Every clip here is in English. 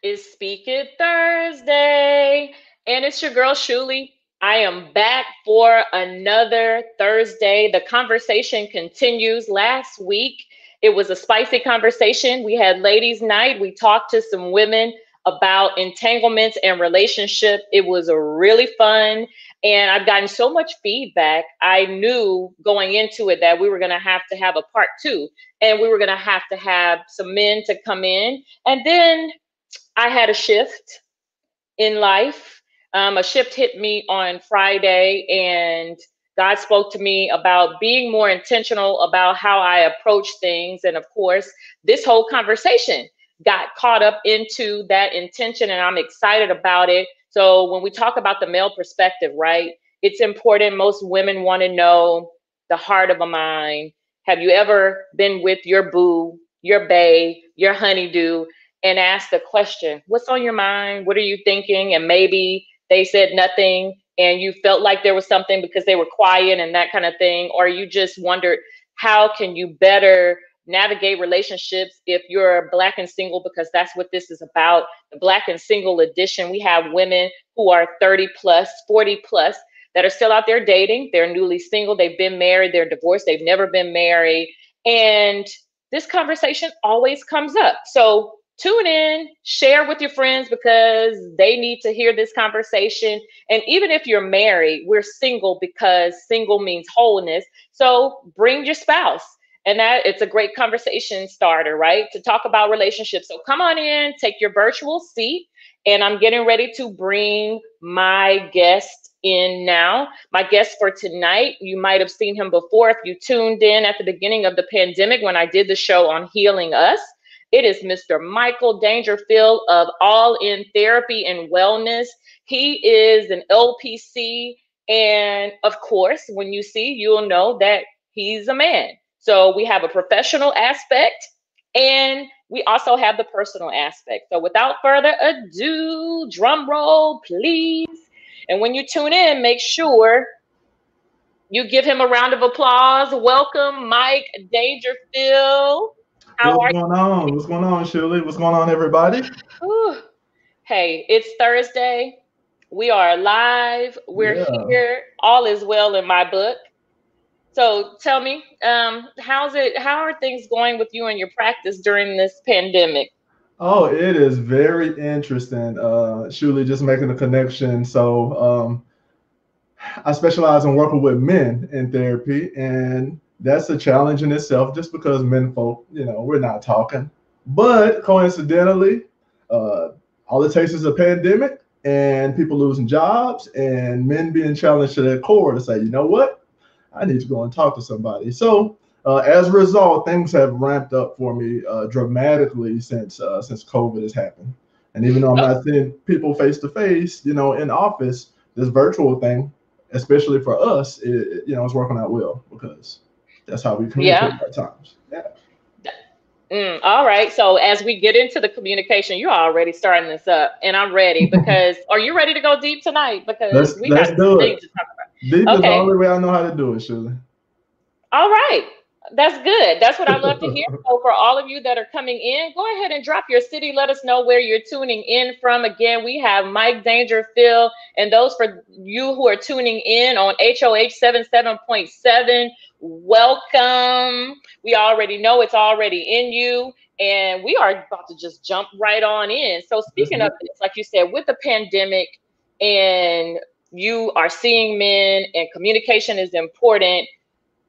It's Speak It Thursday, and it's your girl Shuli. I am back for another Thursday. The conversation continues. Last week, it was a spicy conversation. We had ladies' night. We talked to some women about entanglements and relationship. It was a really fun, and I've gotten so much feedback. I knew going into it that we were going to have a part two, and we were going to have some men to come in, and then I had a shift in life. A shift hit me on Friday, and God spoke to me about being more intentional about how I approach things. And of course, this whole conversation got caught up into that intention, and I'm excited about it. So, when we talk about the male perspective, right, it's important. Most women want to know the heart of a mind. Have you ever been with your boo, your bae, your honeydew, and ask the question, what's on your mind? What are you thinking? And maybe they said nothing and you felt like there was something because they were quiet and that kind of thing. Or you just wondered, how can you better navigate relationships if you're black and single? Because that's what this is about. The black and single edition. We have women who are 30 plus, 40 plus that are still out there dating. They're newly single. They've been married. They're divorced. They've never been married. And this conversation always comes up. So tune in, share with your friends because they need to hear this conversation. And even if you're married, we're single because single means wholeness. So bring your spouse. And that it's a great conversation starter, right? To talk about relationships. So come on in, take your virtual seat. And I'm getting ready to bring my guest in now. My guest for tonight, you might have seen him before if you tuned in at the beginning of the pandemic when I did the show on Healing Us. It is Mr. Michael Dangerfield of All In Therapy and Wellness. He is an LPC. And of course, when you see, you'll know that he's a man. So we have a professional aspect and we also have the personal aspect. So without further ado, drum roll, please. And when you tune in, make sure you give him a round of applause. Welcome, Mike Dangerfield. How What's are going on? What's going on, Shirley? What's going on, everybody? you? Hey, it's Thursday. We are live. We're Yeah. here. All is well in my book. So tell me, how's it? How are things going with you and your practice during this pandemic? Oh, it is very interesting. Shirley, just making a connection. I specialize in working with men in therapy, and that's a challenge in itself just because men folk, we're not talking. But coincidentally, uh, all it takes is a pandemic and people losing jobs and men being challenged to their core to say, you know what? I need to go and talk to somebody. As a result, things have ramped up for me dramatically since COVID has happened. And even though I'm Oh, not seeing people face to face, in office, this virtual thing, especially for us, it's working out well because that's how we communicate yeah. at times. Yeah. All right. So as we get into the communication, you're already starting this up, and I'm ready because are you ready to go deep tonight? Because we got Let's some do things it. to talk Deep about. is the Okay. only way I know how to do it, Shirley. All right. That's good. That's what I love to hear. So, for all of you that are coming in, go ahead and drop your city. Let us know where you're tuning in from. Again, we have Mike Dangerfield. And those for you who are tuning in on HOH 77.7, welcome. We already know it's already in you. And we are about to just jump right on in. So, Let's speaking do of it. this, like you said, with the pandemic, and you are seeing men, and communication is important,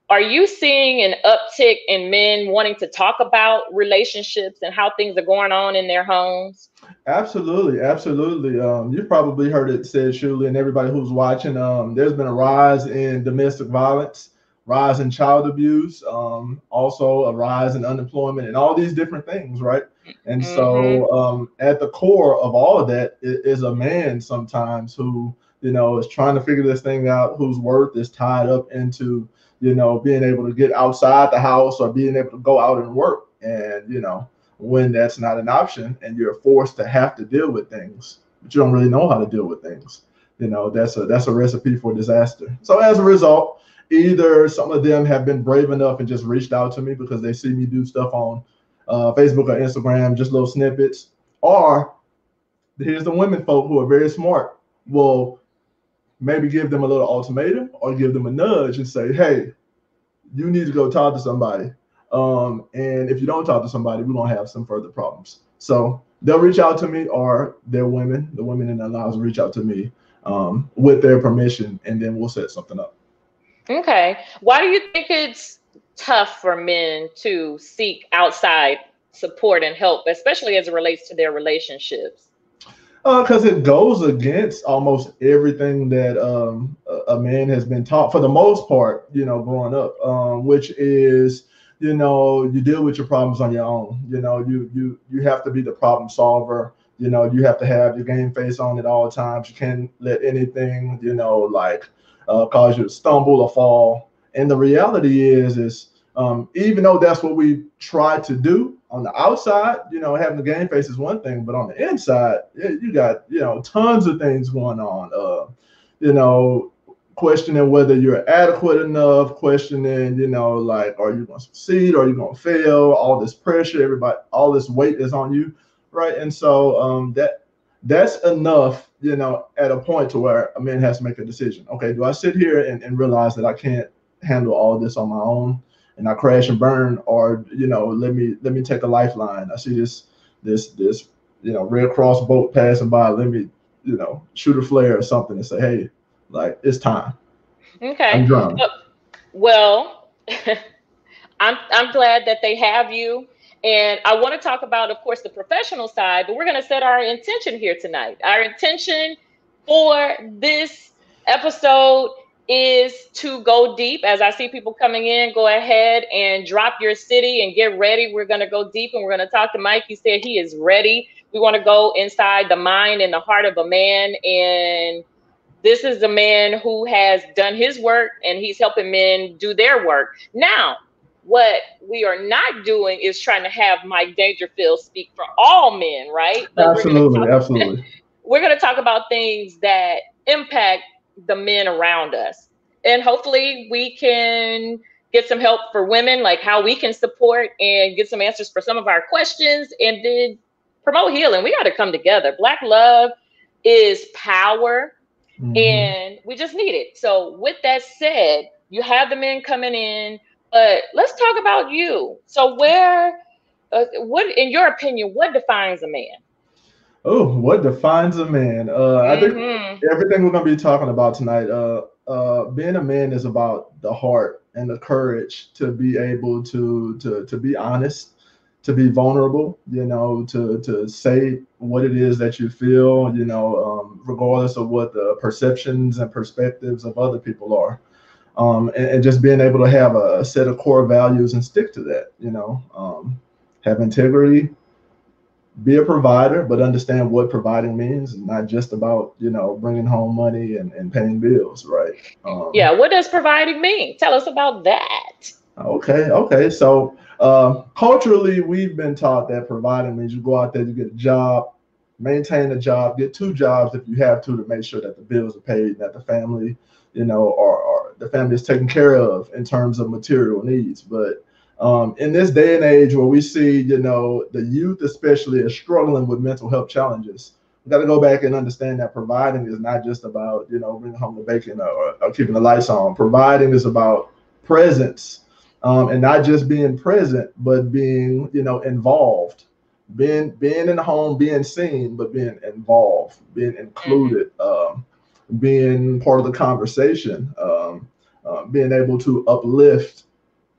are you seeing an uptick in men wanting to talk about relationships and how things are going on in their homes? Absolutely, absolutely. You've probably heard it said, Shirley, and everybody who's watching. There's been a rise in domestic violence, rise in child abuse, also a rise in unemployment, and all these different things, right? And Mm-hmm. at the core of all of that is a man sometimes who, is trying to figure this thing out, whose worth is tied up into, being able to get outside the house or being able to go out and work. And, when that's not an option and you're forced to have to deal with things, but you don't really know how to deal with things. That's a recipe for disaster. So as a result, either some of them have been brave enough and just reached out to me because they see me do stuff on Facebook or Instagram, just little snippets, or Here's the women folk who are very smart. Will maybe give them a little ultimatum or give them a nudge and say, hey, you need to go talk to somebody. And if you don't talk to somebody, we're gonna have some further problems. So they'll reach out to me, or their women, the women in their lives will reach out to me with their permission, and then we'll set something up. Okay. Why do you think it's tough for men to seek outside support and help, especially as it relates to their relationships? Because it goes against almost everything that a man has been taught for the most part, growing up, which is, you deal with your problems on your own. You have to be the problem solver. You have to have your game face on at all times. You can't let anything, like cause you to stumble or fall. And the reality is even though that's what we try to do on the outside, having the game face is one thing, but on the inside, you got, tons of things going on. You know, questioning whether you're adequate enough, questioning, like, are you going to succeed? Are you going to fail? All this pressure, everybody, all this weight is on you, right? And so that's enough, at a point to where a man has to make a decision. Okay, do I sit here and realize that I can't handle all this on my own and I crash and burn, or let me take a lifeline. I see this Red Cross boat passing by. Let me shoot a flare or something and say, hey, like, it's time. Okay. I'm drowning. Uh, Well, I'm glad that they have you. And I want to talk about, of course, the professional side, but we're going to set our intention here tonight. Our intention for this episode is to go deep. As I see people coming in, go ahead and drop your city and get ready. We're going to go deep and we're going to talk to Mike. He said he is ready. We want to go inside the mind and the heart of a man. And this is a man who has done his work and he's helping men do their work. Now, what we are not doing is trying to have Mike Dangerfield speak for all men, right? But Absolutely, absolutely. we're going to talk about things that impact the men around us. And hopefully we can get some help for women, like how we can support and get some answers for some of our questions and then promote healing. We got to come together. Black love is power Hmm. and we just need it. So, with that said, you have the men coming in, but let's talk about you. So, what, in your opinion, what defines a man? Oh, what defines a man? I think Mm-hmm. everything we're going to be talking about tonight, being a man is about the heart and the courage to be able to be honest, to be vulnerable, to say what it is that you feel, regardless of what the perceptions and perspectives of other people are. And just being able to have a set of core values and stick to that, have integrity, be a provider, but understand what providing means. It's not just about, bringing home money and paying bills, right? Yeah, what does providing mean? Tell us about that. Okay. So culturally, we've been taught that providing means you go out there, you get a job, maintain a job, get two jobs if you have to make sure that the bills are paid, that the family, or the family is taken care of in terms of material needs. But in this day and age where we see, the youth especially is struggling with mental health challenges, we got to go back and understand that providing is not just about, bringing home the bacon, or keeping the lights on. Providing is about presence, and not just being present, but being, involved, being in the home, being seen, but being involved, being Mm-hmm. included, being part of the conversation, being able to uplift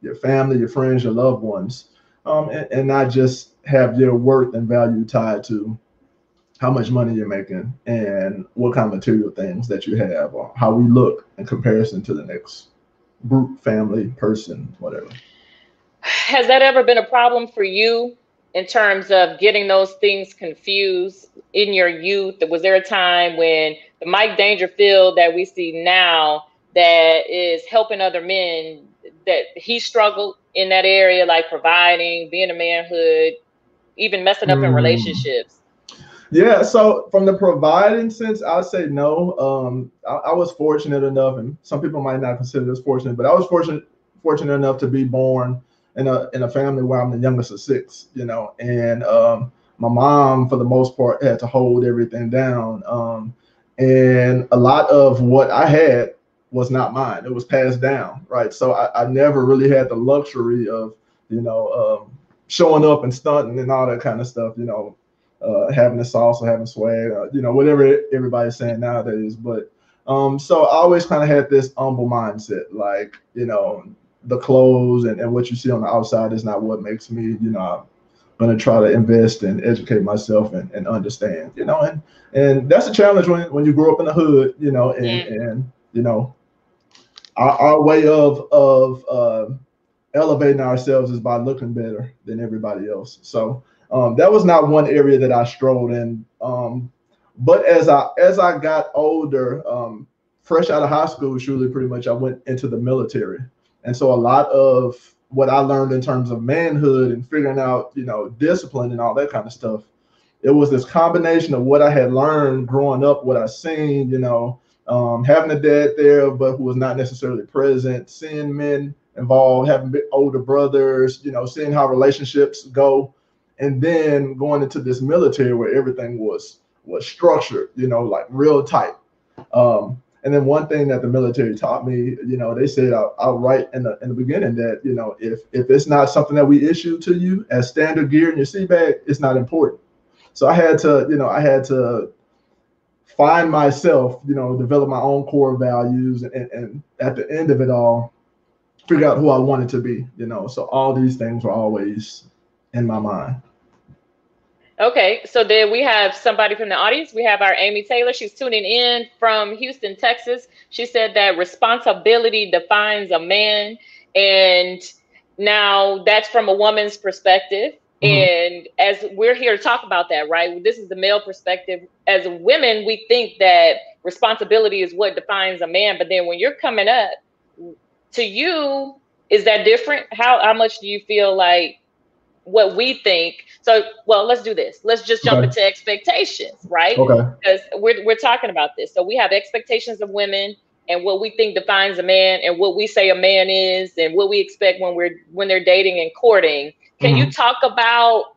your family, your friends, your loved ones, and not just have your worth and value tied to how much money you're making and what kind of material things that you have, or how we look in comparison to the next group, family, person, whatever. Has that ever been a problem for you in terms of getting those things confused in your youth? Was there a time when the Mike Dangerfield that we see now that is helping other men that he struggled in that area, like providing, being a manhood, even messing up in Hmm. relationships? Yeah, so from the providing sense, I'll say no. I was fortunate enough, and some people might not consider this fortunate, but I was fortunate enough to be born in a family where I'm the youngest of six, and my mom, for the most part, had to hold everything down. And a lot of what I had was not mine. It was passed down, right? So I never really had the luxury of, showing up and stunting and all that kind of stuff, having a sauce or having swag, whatever everybody's saying nowadays. But so I always kind of had this humble mindset, like, the clothes and what you see on the outside is not what makes me, I'm going to try to invest and educate myself and understand, and that's a challenge when you grow up in the hood, and our way of elevating ourselves is by looking better than everybody else. So that was not one area that I struggled in. But as I got older, fresh out of high school, surely pretty much I went into the military, and so a lot of what I learned in terms of manhood and figuring out, discipline and all that kind of stuff, it was this combination of what I had learned growing up, what I seen, having a dad there, but who was not necessarily present, seeing men involved, having older brothers, seeing how relationships go, and then going into this military where everything was structured, like real tight. And then one thing that the military taught me, they said outright in the beginning that, if it's not something that we issue to you as standard gear in your seat bag, it's not important. So I had to find myself, develop my own core values, and at the end of it all, figure out who I wanted to be, So all these things were always in my mind. Okay, so then we have somebody from the audience. We have our Amy Taylor. She's tuning in from Houston, Texas. She said that responsibility defines a man. And now that's from a woman's perspective. Mm-hmm. And as we're here to talk about that, right? This is the male perspective. As women, we think that responsibility is what defines a man. But then when you're coming up, to you, is that different? How much do you feel like what we think? So, well, let's do this. Let's just jump Okay. into expectations, right? Okay. Because we're talking about this. So we have expectations of women and what we think defines a man and what we say a man is and what we expect when they're dating and courting. Can you Mm-hmm. talk about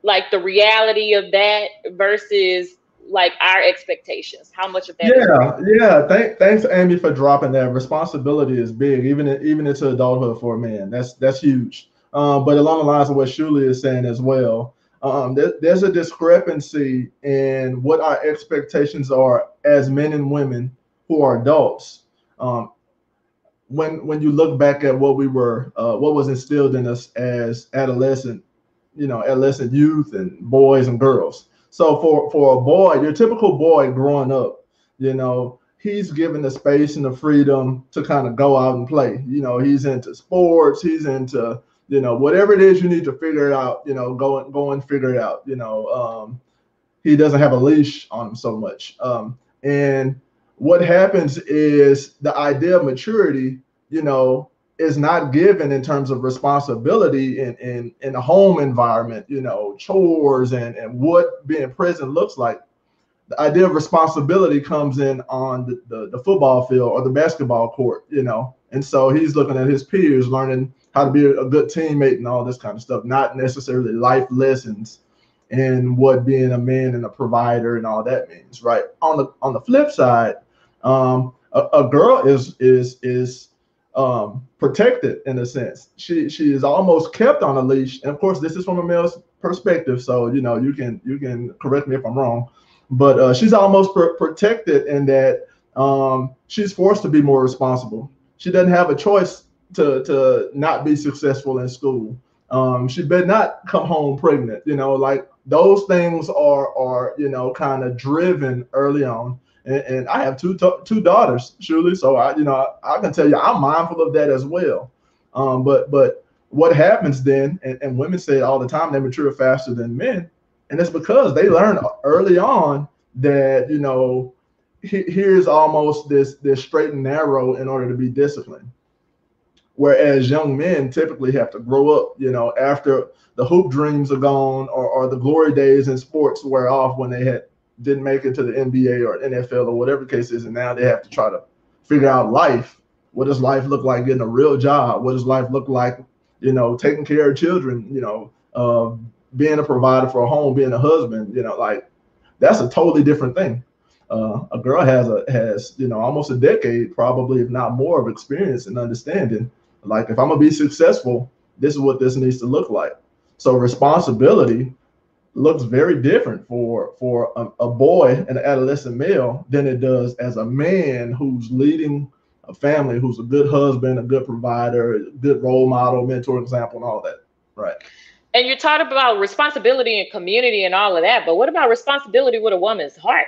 like the reality of that versus like our expectations? How much of that is real? Yeah, yeah. Thanks, Amy, for dropping that. Responsibility is big, even into adulthood for a man. That's huge. But along the lines of what Shuli is saying as well, there's a discrepancy in what our expectations are as men and women who are adults. Um, when you look back at what was instilled in us as adolescent youth and boys and girls. So for a boy, your typical boy growing up, he's given the space and the freedom to kind of go out and play. He's into sports, he's into whatever it is you need to figure it out. Go and figure it out. He doesn't have a leash on him so much. And what happens is the idea of maturity, is not given in terms of responsibility in a home environment, chores and what being present looks like. The idea of responsibility comes in on the football field or the basketball court, And so he's looking at his peers, learning how to be a good teammate and all this kind of stuff, not necessarily life lessons and what being a man and a provider and all that means, right? On the flip side, a girl is protected in a sense. She is almost kept on a leash, and of course, this is from a male's perspective. So you can correct me if I'm wrong, but she's almost protected in that she's forced to be more responsible. She doesn't have a choice to not be successful in school. She better not come home pregnant. Like those things are kind of driven early on. And I have two daughters, surely, so I can tell you I'm mindful of that as well. But what happens then, and women say it all the time, they mature faster than men, and it's because they learn early on that here's almost this straight and narrow in order to be disciplined. Whereas young men typically have to grow up, after the hoop dreams are gone, or the glory days in sports wear off when they didn't make it to the NBA or NFL or whatever the case is, and now they have to try to figure out life. What does life look like getting a real job? What does life look like, taking care of children, being a provider for a home, being a husband, like that's a totally different thing. A girl has almost a decade, probably if not more, of experience and understanding. Like if I'm gonna be successful, this is what this needs to look like. So responsibility looks very different for a boy, an adolescent male, than it does as a man who's leading a family, who's a good husband, a good provider, a good role model, mentor, example, and all that. Right. And you talked about responsibility and community and all of that, but what about responsibility with a woman's heart?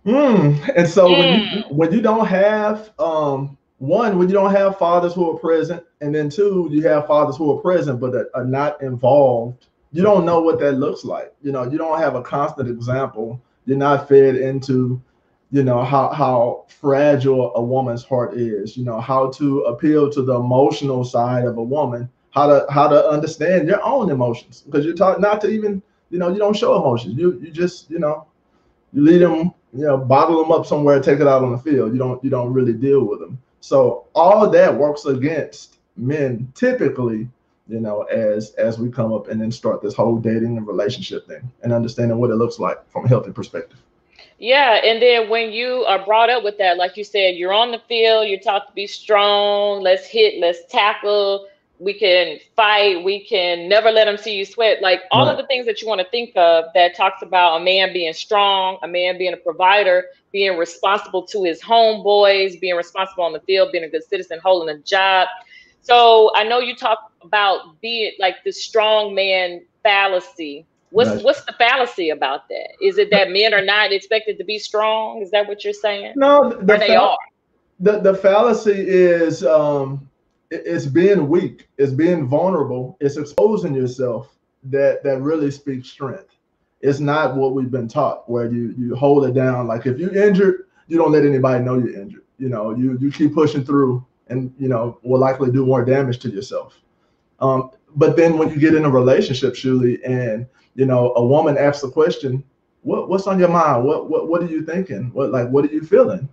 And so Mm. when you don't have one, when you don't have fathers who are present, and then two, you have fathers who are present but are not involved, you don't know what that looks like. You don't have a constant example. You're not fed into, how fragile a woman's heart is. How to appeal to the emotional side of a woman. How to understand your own emotions, because you're taught not to even, you don't show emotions. You just, you lead them, bottle them up somewhere, take it out on the field. You don't really deal with them. So all of that works against men typically, as we come up and then start this whole dating and relationship thing and understanding what it looks like from a healthy perspective. Yeah, and then when you are brought up with that, like you said, you're on the field, you're taught to be strong, let's hit, let's tackle, we can fight, we can never let them see you sweat. Like all of Right. the things that you want to think of that talks about a man being strong, a man being a provider, being responsible to his homeboys, being responsible on the field, being a good citizen, holding a job. So I know you talk about being like the strong man fallacy. What's Right. what's the fallacy about that? Is it that men are not expected to be strong? Is that what you're saying? No, Or they are? the fallacy is it's being weak, it's being vulnerable, it's exposing yourself that really speaks strength. It's not what we've been taught, where you hold it down. Like if you're injured, you don't let anybody know you're injured. You keep pushing through, and will likely do more damage to yourself. But then when you get in a relationship, Shuli, and a woman asks the question, what's on your mind? What are you thinking? What are you feeling?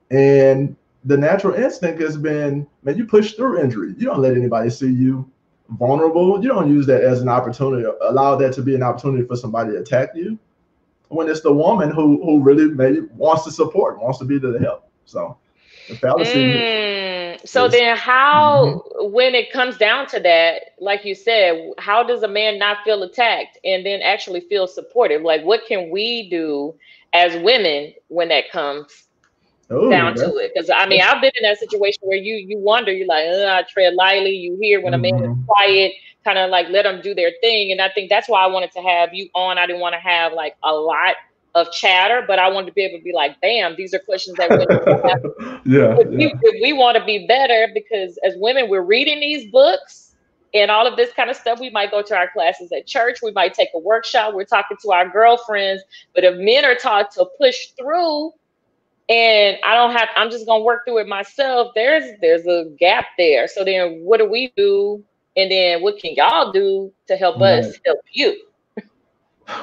And the natural instinct has been, man, you push through injury. You don't let anybody see you vulnerable. You don't use that as an opportunity, allow that to be an opportunity for somebody to attack you. When it's the woman who really maybe wants to support, wants to be there to help. So the fallacy So is, then mhm. how, when it comes down to that, like you said, how does a man not feel attacked and then actually feel supported? Like what can we do as women when that comes Oh, down to it? Because I mean, that's I've been in that situation where you wonder, you're like, I tread lightly. You hear when a man is mhm. quiet, kind of like let them do their thing. And I think that's why I wanted to have you on. I didn't want to have like a lot of chatter, but I wanted to be able to be like, bam, these are questions that women have. Yeah, yeah, If we want to be better, because as women, we're reading these books and all of this kind of stuff. We might go to our classes at church. We might take a workshop. We're talking to our girlfriends. But if men are taught to push through, and I'm just gonna work through it myself, there's a gap there. So then what do we do? And then what can y'all do to help us right. help you?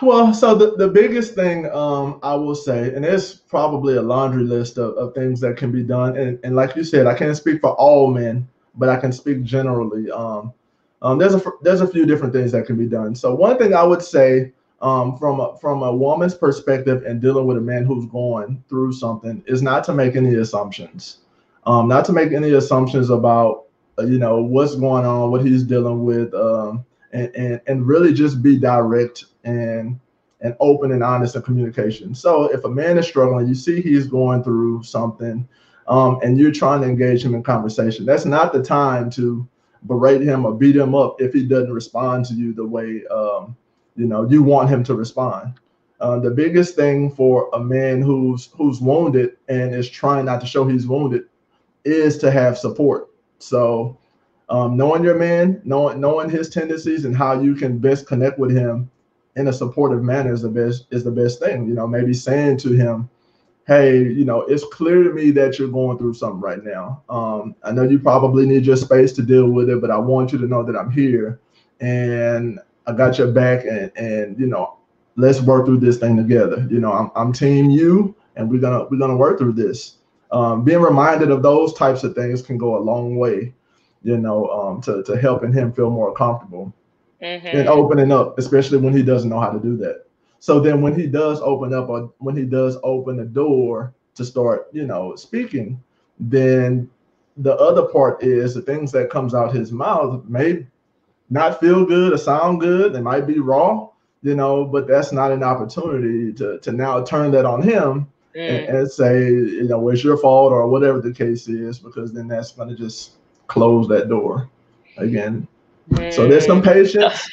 Well, so the biggest thing I will say, and there's probably a laundry list of things that can be done. And like you said, I can't speak for all men, but I can speak generally. There's a few different things that can be done. So one thing I would say from a woman's perspective and dealing with a man who's going through something is not to make any assumptions. Not to make any assumptions about what's going on, what he's dealing with. And really just be direct and open and honest in communication. So if a man is struggling, you see he's going through something, and you're trying to engage him in conversation, that's not the time to berate him or beat him up if he doesn't respond to you the way you want him to respond. The biggest thing for a man who's wounded and is trying not to show he's wounded is to have support. So knowing your man, knowing his tendencies and how you can best connect with him in a supportive manner is the best thing. Maybe saying to him, "Hey, it's clear to me that you're going through something right now. I know you probably need your space to deal with it, but I want you to know that I'm here and I got your back, and let's work through this thing together. I'm team you, and we're gonna work through this." Being reminded of those types of things can go a long way, to helping him feel more comfortable. and Mhm. opening up, especially when he doesn't know how to do that. So then when he does open up, or when he does open the door to start, speaking, then the other part is the things that comes out his mouth may not feel good or sound good. They might be raw, but that's not an opportunity to now turn that on him Mm. and say, well, it's your fault or whatever the case is, because then that's going to just close that door again. So there's some Mm. patience.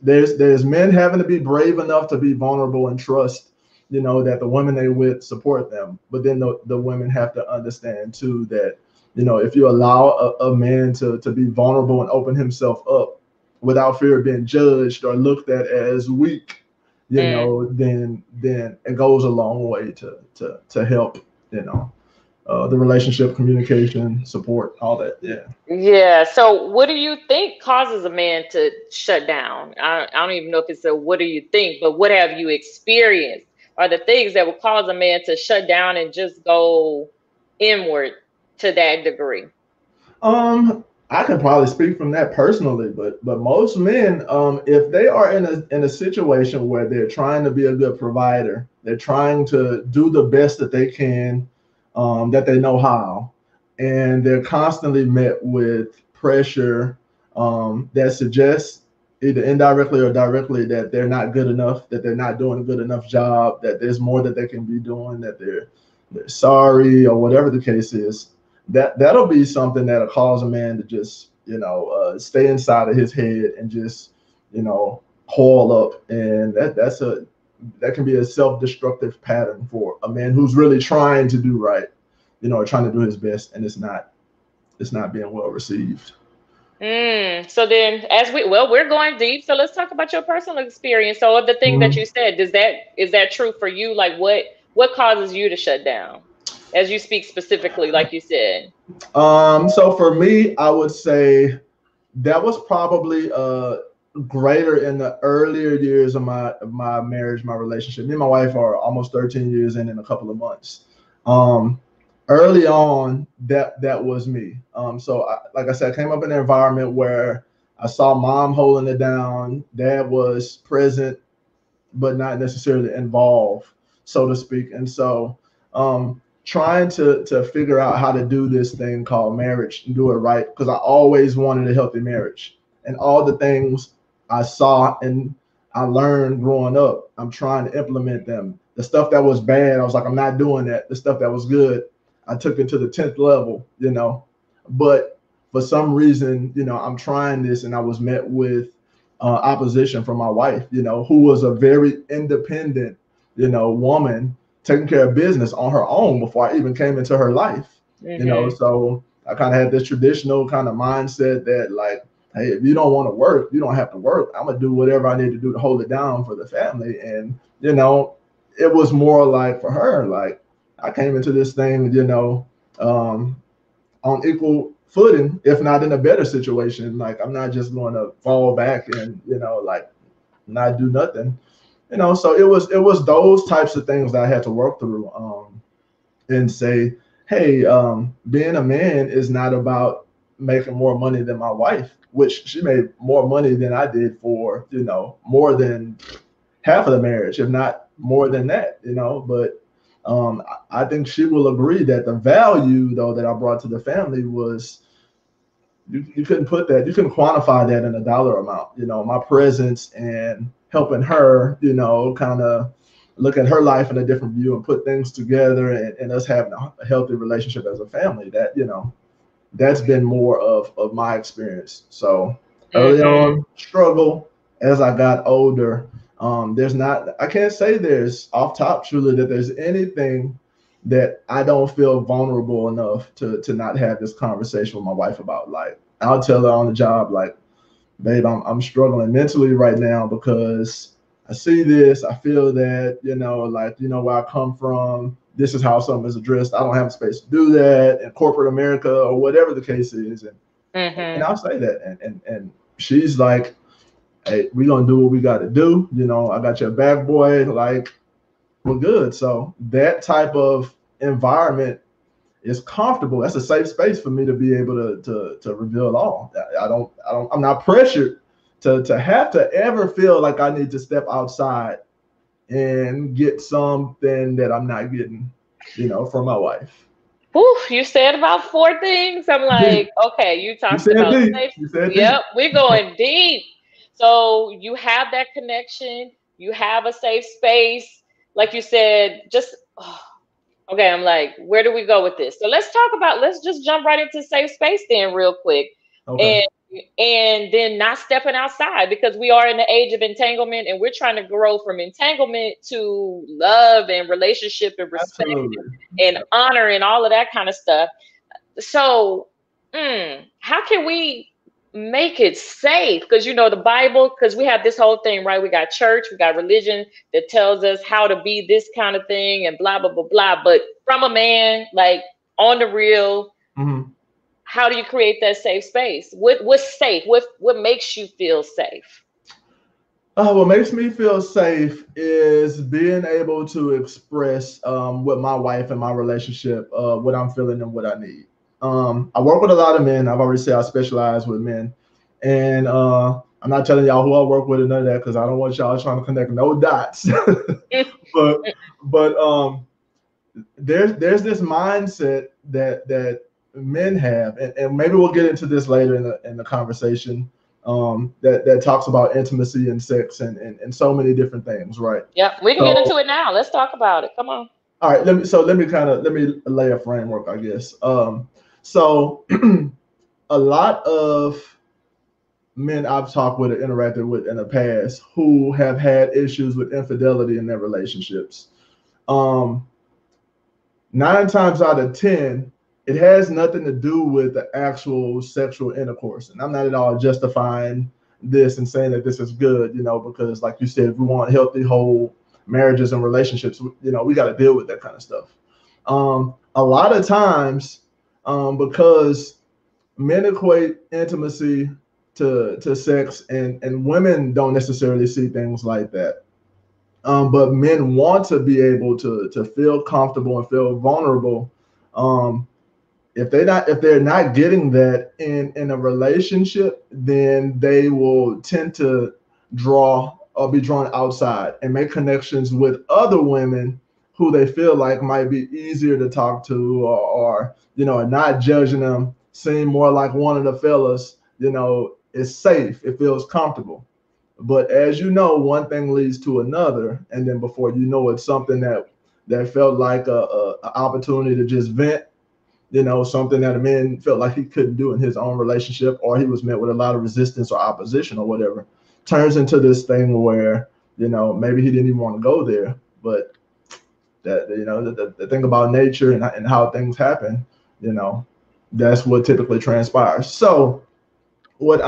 There's men having to be brave enough to be vulnerable and trust, that the women they with support them. But then the women have to understand too that, if you allow a man to be vulnerable and open himself up without fear of being judged or looked at as weak, Mm. then it goes a long way to help, the relationship, communication, support, all that. Yeah. Yeah. So, what do you think causes a man to shut down? I don't even know if it's a what do you think, but what have you experienced? Are the things that would cause a man to shut down and just go inward to that degree? I can probably speak from that personally, but most men, if they are in a situation where they're trying to be a good provider, they're trying to do the best that they can, that they know how, and they're constantly met with pressure, that suggests either indirectly or directly that they're not good enough, that they're not doing a good enough job, that there's more that they can be doing, that they're sorry or whatever the case is, that'll be something that'll cause a man to just stay inside of his head and just coil up, and that can be a self-destructive pattern for a man who's really trying to do right, trying to do his best, and it's not being well received. So then, we're going deep. So let's talk about your personal experience. So, of the things that Mhm. you said, is that true for you? Like, what causes you to shut down? As you speak specifically, like you said. So for me, I would say that was probably greater in the earlier years of my marriage, my relationship. Me and my wife are almost 13 years in a couple of months. Um, Early on, that was me. So like I said, I came up in an environment where I saw mom holding it down, dad was present but not necessarily involved, so to speak. And so, trying to figure out how to do this thing called marriage and do it right, because I always wanted a healthy marriage, and all the things I saw and I learned growing up, I'm trying to implement them. The stuff that was bad, I was like, I'm not doing that. The stuff that was good, I took it to the 10th level, But for some reason, I'm trying this, and I was met with opposition from my wife, who was a very independent, woman taking care of business on her own before I even came into her life, Mm-hmm. So I kind of had this traditional kind of mindset that, like, hey, if you don't want to work, you don't have to work. I'm gonna do whatever I need to do to hold it down for the family. And it was more like for her, like I came into this thing, um, on equal footing, if not in a better situation. Like I'm not just going to fall back and like not do nothing. So it was those types of things that I had to work through, and say, hey, being a man is not about making more money than my wife, which she made more money than I did for more than half of the marriage, if not more than that, But I think she will agree that the value though that I brought to the family was, you couldn't put that, you couldn't quantify that in a dollar amount. My presence and helping her, kind of look at her life in a different view and put things together, and us having a healthy relationship as a family. That's been more of my experience. So early Mm-hmm. on, struggle. As I got older, I can't say there's off top truly that there's anything that I don't feel vulnerable enough to not have this conversation with my wife about. Like I'll tell her on the job, like, babe, I'm struggling mentally right now because I see this, I feel that, like, where I come from, this is how something is addressed. I don't have space to do that in corporate America or whatever the case is. And Mm-hmm. I'll say that. And she's like, hey, we're gonna do what we gotta do. I got your back, boy, like we're good. So that type of environment is comfortable. That's a safe space for me to be able to reveal all. I'm not pressured to have to ever feel like I need to step outside and get something that I'm not getting, from my wife. Whew, you said about four things. I'm like, Deep. okay, you You talked said about deep. safe. You said deep. Yep, we're going deep. So you have that connection. You have a safe space. Like you said, just okay. I'm like, where do we go with this? So let's just jump right into safe space then, real quick, Okay. and then not stepping outside because we are in the age of entanglement and we're trying to grow from entanglement to love and relationship and respect Absolutely. and honor and all of that kind of stuff. So, how can we make it safe? Because the Bible, because we have this whole thing, right? We got church, we got religion that tells us how to be this kind of thing and blah blah blah blah. But from a man, like on the real, Hmm. how do you create that safe space? What's safe? What makes you feel safe? What makes me feel safe is being able to express with my wife and my relationship what I'm feeling and what I need. I work with a lot of men. I've already said I specialize with men, and I'm not telling y'all who I work with and none of that because I don't want y'all trying to connect no dots. but there's this mindset that men have, and maybe we'll get into this later in the conversation, that talks about intimacy and sex and so many different things, right? Yeah, we can get So, into it now. Let's talk about it. Come on. all right, let me lay a framework, I guess. So a lot of men I've talked with or interacted with in the past who have had issues with infidelity in their relationships. Um, 9 times out of 10, it has nothing to do with the actual sexual intercourse. And I'm not at all justifying this and saying that this is good, because like you said, if we want healthy, whole marriages and relationships, we got to deal with that kind of stuff. A lot of times, because men equate intimacy to sex, and women don't necessarily see things like that. But men want to be able to feel comfortable and feel vulnerable. Um, if they're not getting that in a relationship, then they will tend to draw or be drawn outside and make connections with other women who they feel like might be easier to talk to, or not judging them, seem more like one of the fellas. It's safe, it feels comfortable. But as you know, one thing leads to another, and then before you know it, something that felt like a opportunity to just vent, something that a man felt like he couldn't do in his own relationship, or he was met with a lot of resistance or opposition or whatever, turns into this thing where, maybe he didn't even want to go there. But that, the thing about nature and how things happen, you know, that's what typically transpires. So what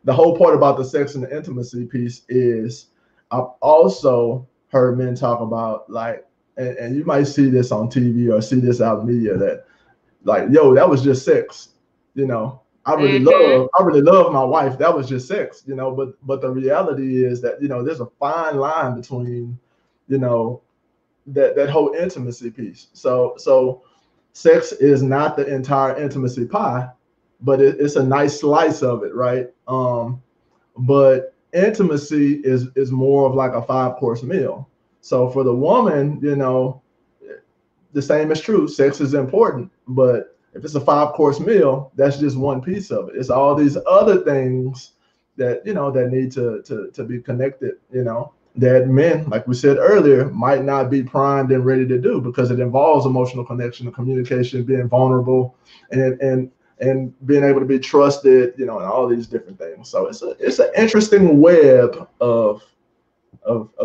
the whole part about the sex and the intimacy piece is, I've also heard men talk about, like, and you might see this on TV or see this out in media, that like, yo, that was just sex, you know. Mm-hmm. I really love my wife. That was just sex, But the reality is that there's a fine line between, you know, that whole intimacy piece. So sex is not the entire intimacy pie, but it's a nice slice of it, right? But intimacy is more of like a 5 course meal. So for the woman, the same is true. Sex is important, but if it's a 5 course meal, that's just one piece of it. It's all these other things that need to be connected. That men, like we said earlier, might not be primed and ready to do because it involves emotional connection and communication, being vulnerable, and being able to be trusted, and all these different things. So it's an interesting web of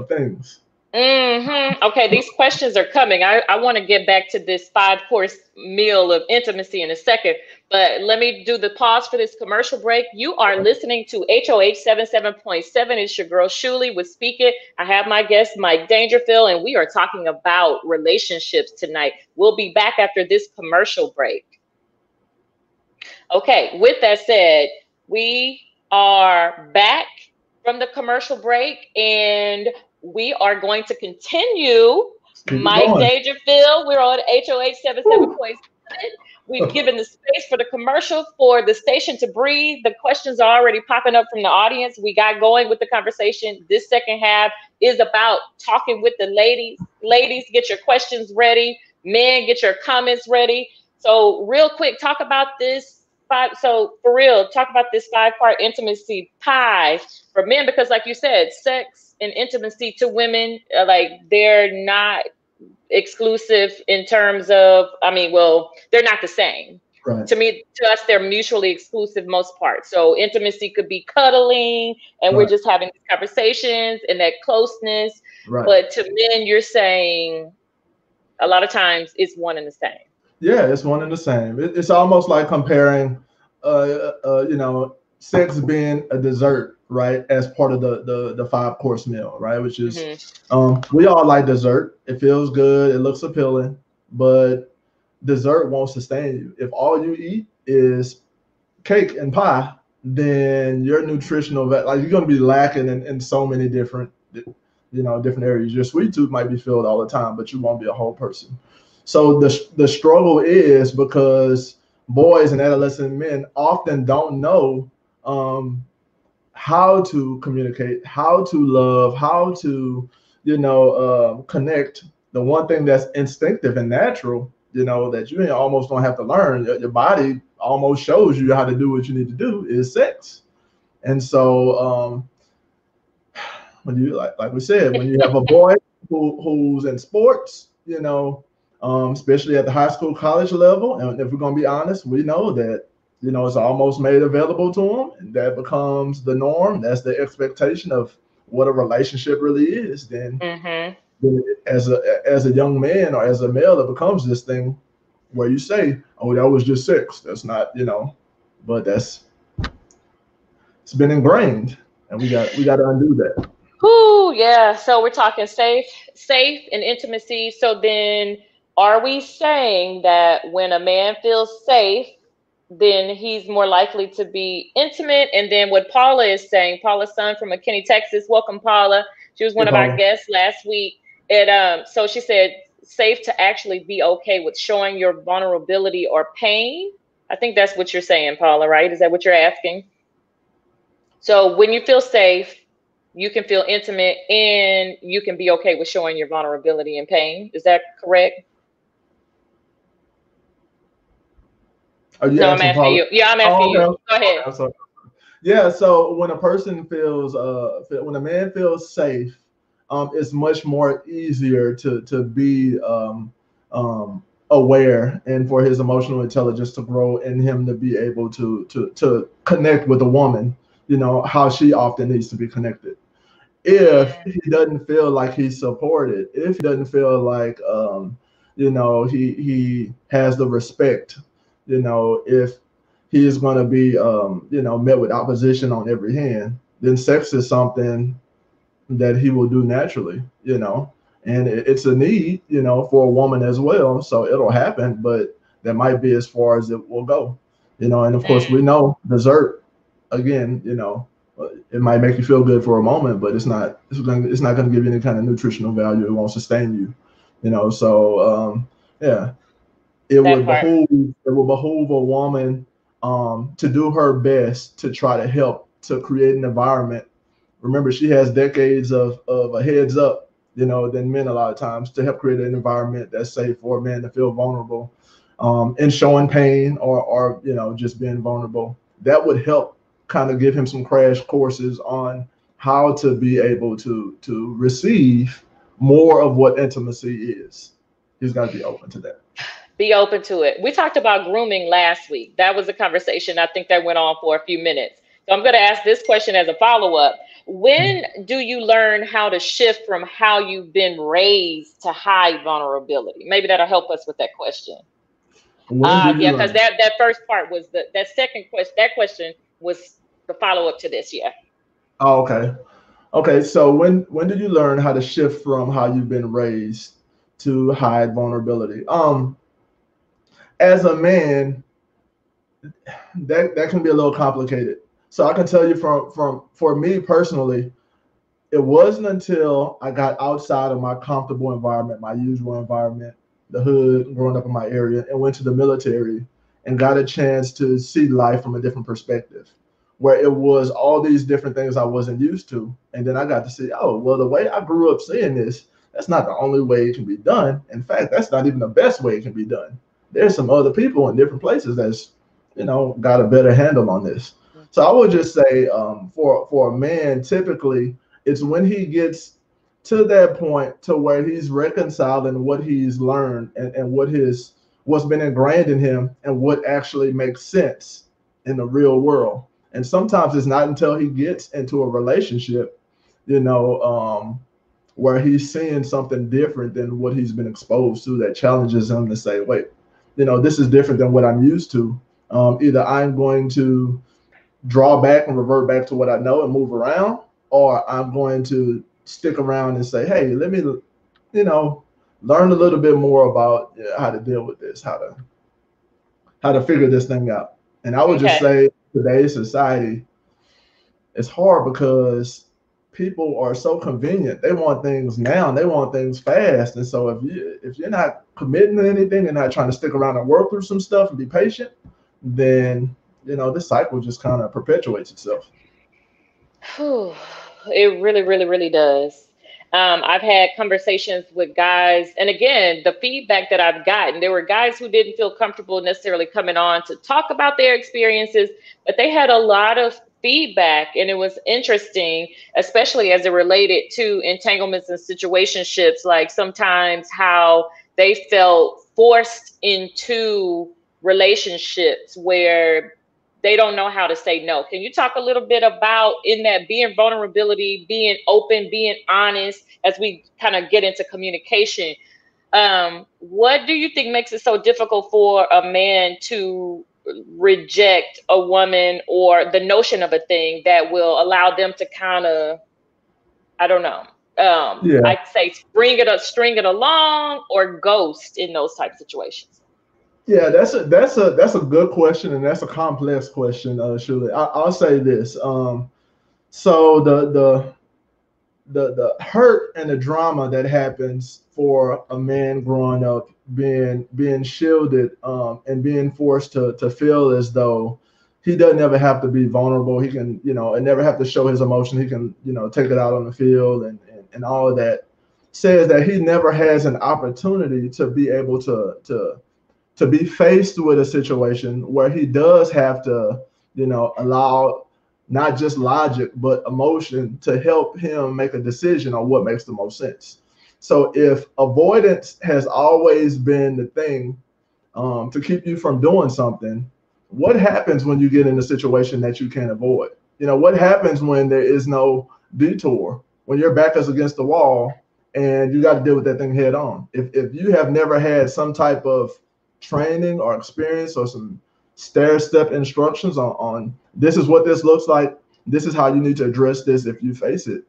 things. Okay, these questions are coming. I want to get back to this five-course meal of intimacy in a second, but let me do the pause for this commercial break. You are listening to HOH 77.7. It's your girl Shuli with Speak It. I have my guest Mike Dangerfield, and we are talking about relationships tonight. We'll be back after this commercial break. Okay, with that said, we are back from the commercial break and we are going to continue. Keep it Mike going. Dangerfield, we're on HOH Woo. 77.7. We've given the space for the commercial for the station to breathe. The questions are already popping up from the audience. We got going with the conversation. This second half is about talking with the ladies. Ladies, get your questions ready. Men, get your comments ready. So, real quick, talk about this five. So, for real, talk about this 5-part intimacy pie for men because, like you said, sex and intimacy to women, like they're not exclusive in terms of, I mean, well, they're not the same. Right. To me, to us, they're mutually exclusive most part. So intimacy could be cuddling and we're Right. just having these conversations and that closeness. Right. But to men, you're saying a lot of times it's one and the same. Yeah, it's one and the same. It's almost like comparing, sex being a dessert, right, as part of the 5 course meal, right? Which is, Hmm. we all like dessert. It feels good. It looks appealing, but dessert won't sustain you. If all you eat is cake and pie, then your nutritional like you're going to be lacking in so many different areas. Your sweet tooth might be filled all the time, but you won't be a whole person. So the struggle is because boys and adolescent men often don't know, um, how to communicate, how to love, how to connect. The one thing that's instinctive and natural, that you almost don't have to learn. Your body almost shows you how to do what you need to do is sex. And so, when you like we said, when you have a boy who's in sports, especially at the high school, college level, and if we're gonna be honest, we know that it's almost made available to them, and that becomes the norm. That's the expectation of what a relationship really is. Hmm. Then as a young man or as a male, it becomes this thing where you say, "Oh, that was just sex." That's not, but it's been ingrained, and we got to undo that. Whoo, yeah. So we're talking safe and intimacy. So then are we saying that when a man feels safe, then he's more likely to be intimate? And then what Paula is saying, Paula Sun from McKinney, Texas. Welcome, Paula. She was Hey, one of our Paula. guests last week. So she said safe to actually be okay with showing your vulnerability or pain. I think that's what you're saying, Paula, right? Is that what you're asking? So when you feel safe, you can feel intimate and you can be okay with showing your vulnerability and pain. Is that correct? Are you No, I'm asking asking Paula? you. Yeah, I'm asking Oh, you. okay. Go Okay, ahead. I'm sorry. Yeah, so when a person feels, when a man feels safe, it's much more easier to be, aware, and for his emotional intelligence to grow, and him to be able to connect with a woman, how she often needs to be connected. If Mm, he doesn't feel like he's supported, if he doesn't feel like, he has the respect, if he is going to be, met with opposition on every hand, then sex is something that he will do naturally, and it's a need, for a woman as well. So it'll happen, but that might be as far as it will go, and of course we mm, know dessert, again, it might make you feel good for a moment, but it's not going to give you any kind of nutritional value. It won't sustain you, so, yeah, that part. it would behoove a woman, to do her best to try to help to create an environment. Remember, she has decades of a heads up, than men a lot of times, to help create an environment that's safe for men to feel vulnerable, and showing pain, or just being vulnerable. That would help kind of give him some crash courses on how to be able to receive more of what intimacy is. He's got to be open to that. Be open to it. We talked about grooming last week. That was a conversation I think that went on for a few minutes. So I'm going to ask this question as a follow up. When do you learn how to shift from how you've been raised to hide vulnerability? Maybe that'll help us with that question. When do you Yeah, because learn? that first part was that second question. That question was the follow up to this. Yeah. Oh, okay. Okay, so when did you learn how to shift from how you've been raised to hide vulnerability? As a man, that can be a little complicated. So I can tell you, from for me personally, it wasn't until I got outside of my comfortable environment, my usual environment, the hood growing up in my area and went to the military and got a chance to see life from a different perspective, where it was all these different things I wasn't used to. And then I got to see, oh, well, the way I grew up seeing this, that's not the only way it can be done. In fact, that's not even the best way it can be done. There's some other people in different places that's, got a better handle on this. So I would just say, for a man, typically it's when he gets to that point to where he's reconciling what he's learned and what's been ingrained in him and what actually makes sense in the real world. And sometimes it's not until he gets into a relationship, you know, where he's seeing something different than what he's been exposed to that challenges him to say, wait, this is different than what I'm used to. Either I'm going to draw back and revert back to what I know and move around, or I'm going to stick around and say, hey, let me, learn a little bit more about how to deal with this, how to figure this thing out. And I would just Okay. say today's society, it's hard because people are so convenient. They want things now. They want things fast. And so if you're not committing to anything and not trying to stick around and work through some stuff and be patient, then this cycle just kind of perpetuates itself. Whew. It really, really, really does. I've had conversations with guys, and again, the feedback that I've gotten, there were guys who didn't feel comfortable necessarily coming on to talk about their experiences, but they had a lot of feedback, and it was interesting, especially as it related to entanglements and situationships, like sometimes how they felt forced into relationships where they don't know how to say no. Can you talk a little bit about in that being vulnerability, being open, being honest as we kind of get into communication? What do you think makes it so difficult for a man to reject a woman or the notion of a thing that will allow them to kind of, I don't know, Yeah. I'd say string it along or ghost in those type of situations? Yeah, that's a good question, and that's a complex question, Shirley. I'll say this. So the hurt and the drama that happens for a man growing up being shielded, and being forced to feel as though he doesn't ever have to be vulnerable. He can, and never have to show his emotion. He can, take it out on the field and all of that. Says that he never has an opportunity to be able to be faced with a situation where he does have to, allow not just logic but emotion to help him make a decision on what makes the most sense. So if avoidance has always been the thing, to keep you from doing something, what happens when you get in a situation that you can't avoid? What happens when there is no detour, when your back is against the wall and you got to deal with that thing head on? If you have never had some type of training or experience or some stair step instructions on this is what this looks like, this is how you need to address this if you face it,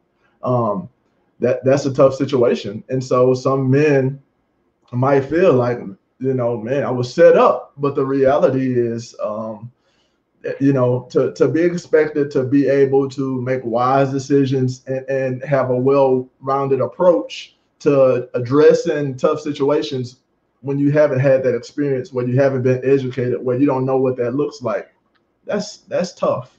that's a tough situation. And so some men might feel like, man, I was set up, but the reality is, to be expected to be able to make wise decisions and have a well-rounded approach to addressing tough situations when you haven't had that experience, when you haven't been educated, where you don't know what that looks like. That's tough.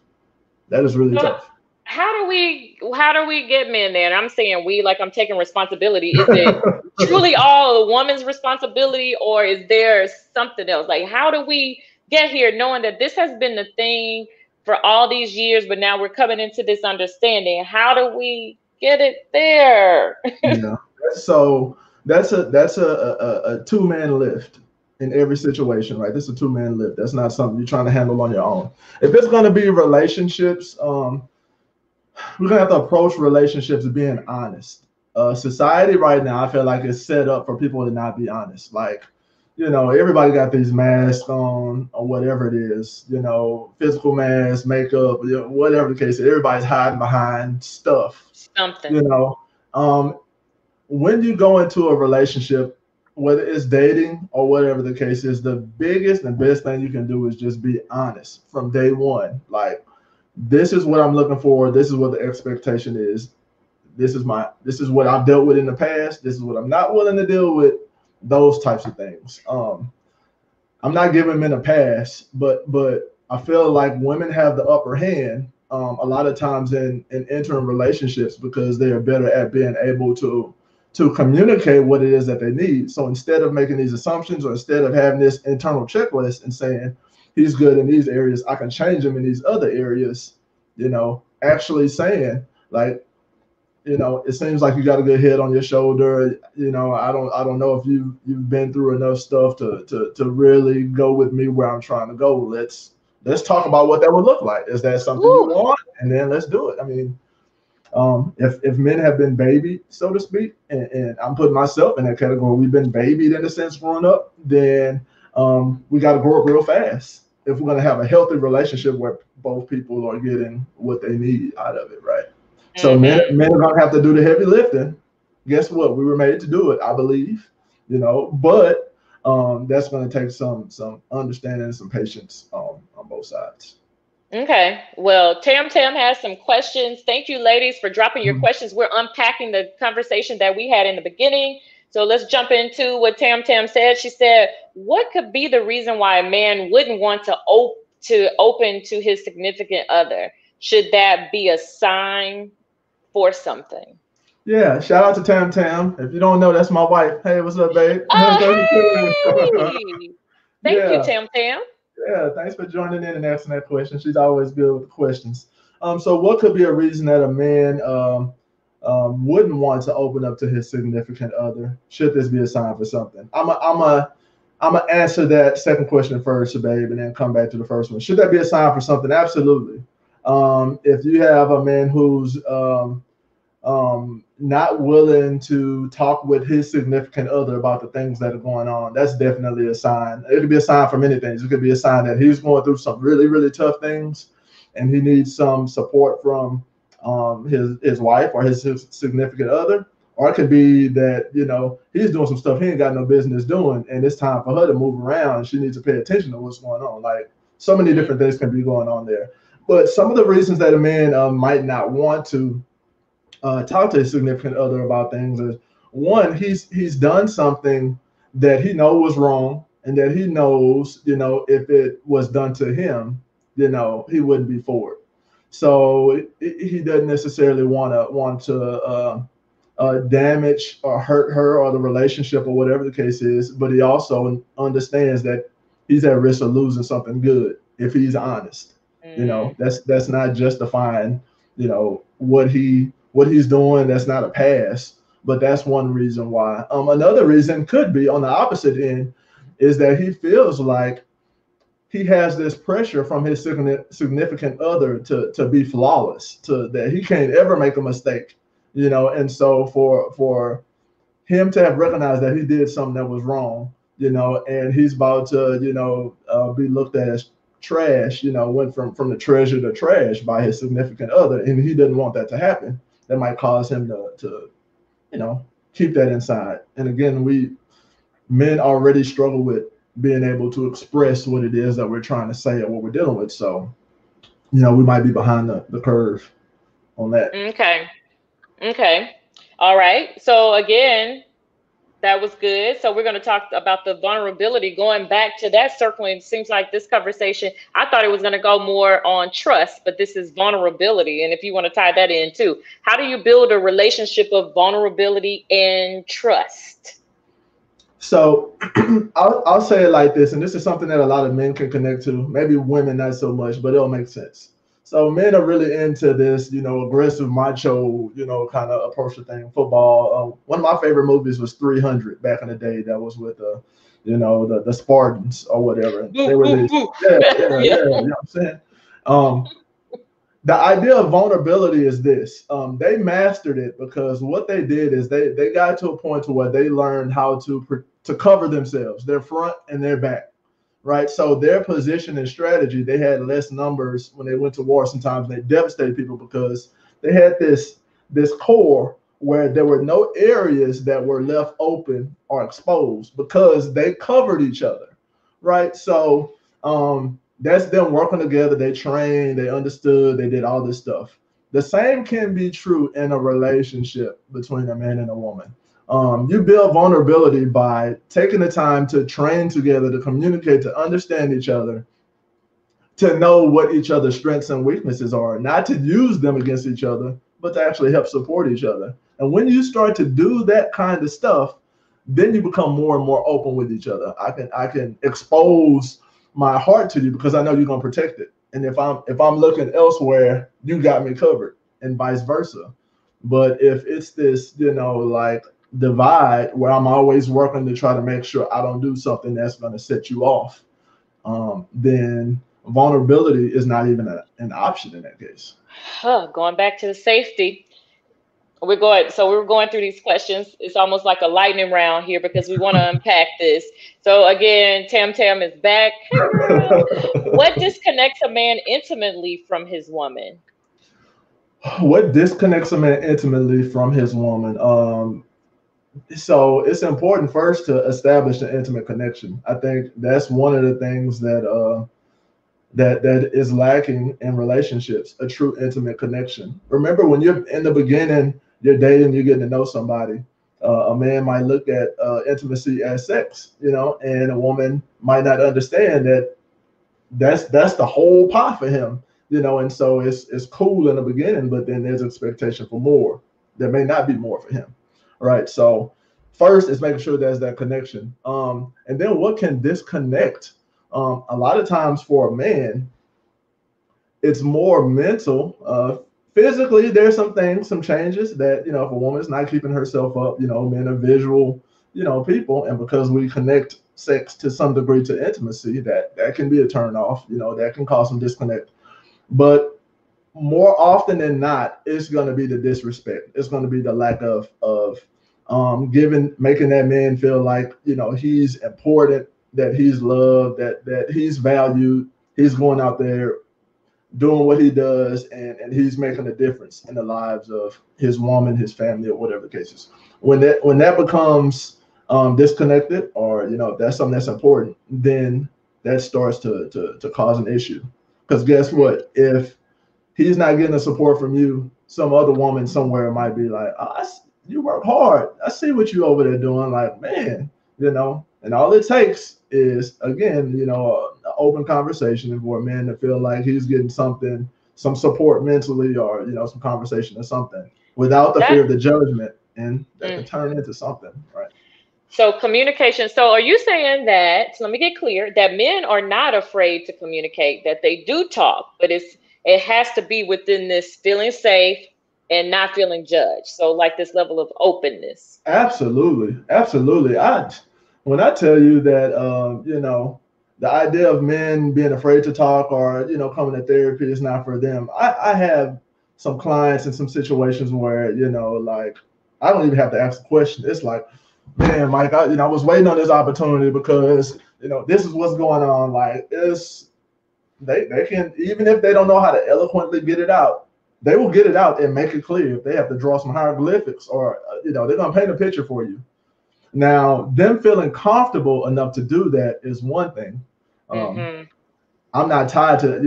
That is really So tough. how do we get men there? And I'm saying we, like I'm taking responsibility. Is it truly all a woman's responsibility, or is there something else? Like, how do we get here knowing that this has been the thing for all these years, but now we're coming into this understanding? How do we get it there? Yeah. So that's a two-man lift in every situation, right? This is a two-man lift. That's not something you're trying to handle on your own. If it's going to be relationships, we're gonna have to approach relationships being honest. Society right now, I feel like it's set up for people to not be honest. Like, everybody got these masks on or whatever it is, physical masks, makeup, whatever the case is. Everybody's hiding behind stuff, Something. you know. Um, when you go into a relationship, whether it's dating or whatever the case is, the biggest and best thing you can do is just be honest from day one. Like, this is what I'm looking for. This is what the expectation is. This is what I've dealt with in the past. This is what I'm not willing to deal with. those types of things. I'm not giving men a pass, but I feel like women have the upper hand a lot of times in entering relationships because they are better at being able to communicate what it is that they need. So instead of making these assumptions or instead of having this internal checklist and saying he's good in these areas, I can change him in these other areas, actually saying like, it seems like you got a good head on your shoulder. I don't know if you've been through enough stuff to really go with me where I'm trying to go. Let's talk about what that would look like. Is that something you Woo. want? And then let's do it. I mean, if men have been babied, so to speak, and I'm putting myself in that category, we've been babied in a sense growing up, then we got to grow up real fast if we're going to have a healthy relationship where both people are getting what they need out of it, right? So Mm-hmm. men are going to have to do the heavy lifting. Guess what? We were made to do it, I believe, but that's going to take some understanding and some patience on both sides. Okay. Well, Tam Tam has some questions. Thank you, ladies, for dropping your Mhm. questions. We're unpacking the conversation that we had in the beginning. So let's jump into what Tam Tam said. She said, "What could be the reason why a man wouldn't want to open to his significant other? Should that be a sign for something?" Yeah, shout out to Tam Tam. If you don't know, that's my wife. Hey, what's up, babe? Oh, hey! Thank you, Yeah, Tam Tam. yeah. Thanks for joining in and asking that question. She's always good with the questions. So what could be a reason that a man wouldn't want to open up to his significant other? Should this be a sign for something? I'm gonna answer that second question first, babe, and then come back to the first one. Should that be a sign for something? Absolutely. If you have a man who's not willing to talk with his significant other about the things that are going on, that's definitely a sign. It could be a sign for many things. It could be a sign that he's going through some really, really tough things and he needs some support from his wife or his significant other. Or it could be that, he's doing some stuff he ain't got no business doing, and it's time for her to move around and she needs to pay attention to what's going on. Like, so many different things can be going on there. But some of the reasons that a man might not want to talk to his significant other about things is, one, he's done something that he knows was wrong and that he knows, if it was done to him, he wouldn't be for it. So he doesn't necessarily want to damage or hurt her or the relationship or whatever the case is, but he also understands that he's at risk of losing something good if he's honest. Mm, That's not justifying, what he's doing. That's not a pass, but that's one reason why. Another reason could be on the opposite end is that he feels like he has this pressure from his significant other to be flawless, to that he can't ever make a mistake, and so for him to have recognized that he did something that was wrong, and he's about to, be looked at as trash, went from the treasure to trash by his significant other, and he didn't want that to happen. That might cause him to you know, keep that inside. And again, we men already struggle with being able to express what it is that we're trying to say or what we're dealing with. So, we might be behind the curve on that. okay. Okay. All right. So again, that was good. So we're going to talk about the vulnerability. Going back to that circling, it seems like this conversation, I thought it was going to go more on trust, but this is vulnerability. And if you want to tie that in too, how do you build a relationship of vulnerability and trust? So I'll say it like this, and this is something that a lot of men can connect to. Maybe women not so much, but it'll make sense. So men are really into this, aggressive macho, kind of approach to thing. Football. One of my favorite movies was 300 back in the day. That was with the Spartans or whatever. They Woo, were woo, this. woo. Yeah, yeah, yeah. Yeah. You know what I'm saying? Um, the idea of vulnerability is this. They mastered it because what they did is they got to a point to where they learned how to cover themselves, their front and their back, right? So their position and strategy, they had less numbers when they went to war. Sometimes they devastated people because they had this core where there were no areas that were left open or exposed because they covered each other, right? So that's them working together. They trained, they understood, they did all this stuff. The same can be true in a relationship between a man and a woman. You build vulnerability by taking the time to train together, to communicate, to understand each other, to know what each other's strengths and weaknesses are, not to use them against each other, but to actually help support each other. And when you start to do that kind of stuff, then you become more and more open with each other. I can expose my heart to you because I know you're gonna protect it. And if I'm looking elsewhere, you got me covered, and vice versa. But if it's this, like divide where I'm always working to try to make sure I don't do something that's gonna set you off, then vulnerability is not even an option in that case. Huh, going back to the safety. So we're going through these questions. It's almost like a lightning round here because we want to unpack this. So again, Tam Tam is back. Hey girl. What disconnects a man intimately from his woman? What disconnects a man intimately from his woman? So it's important first to establish an intimate connection. I think that's one of the things that is lacking in relationships, a true intimate connection. Remember, when you're in the beginning, you're dating, you're getting to know somebody. A man might look at intimacy as sex, and a woman might not understand that that's the whole pot for him, and so it's cool in the beginning, but then there's expectation for more. There may not be more for him, right? So first is making sure there's that connection, and then what can disconnect? A lot of times for a man, it's more mental. Physically, there's some things, some changes that, if a woman's not keeping herself up, men are visual, people, and because we connect sex to some degree to intimacy, that can be a turn off, that can cause some disconnect. But more often than not, it's going to be the disrespect. It's going to be the lack of giving, making that man feel like, he's important, that he's loved, that he's valued, he's going out there doing what he does, and he's making a difference in the lives of his woman, his family, or whatever the case is. When that becomes disconnected, or that's something that's important, then that starts to cause an issue. Because guess what? If he's not getting the support from you, some other woman somewhere might be like, oh, you work hard. I see what you over there doing. Like, man, and all it takes is, again, an open conversation for a man to feel like he's getting something, some support mentally, or, some conversation or something without the That fear of the judgment. And that can mm. turn into something, right? So communication. So are you saying that, so let me get clear, that men are not afraid to communicate, that they do talk, but it has to be within this feeling safe and not feeling judged. So like this level of openness. Absolutely, absolutely. When I tell you that, the idea of men being afraid to talk, or coming to therapy is not for them. I have some clients in some situations where, like, I don't even have to ask a question. It's like, man, Mike, I was waiting on this opportunity because this is what's going on. Like, they can, even if they don't know how to eloquently get it out, they will get it out and make it clear. If they have to draw some hieroglyphics, or they're gonna paint a picture for you. Now, them feeling comfortable enough to do that is one thing. Um, Hmm. I'm not tied to,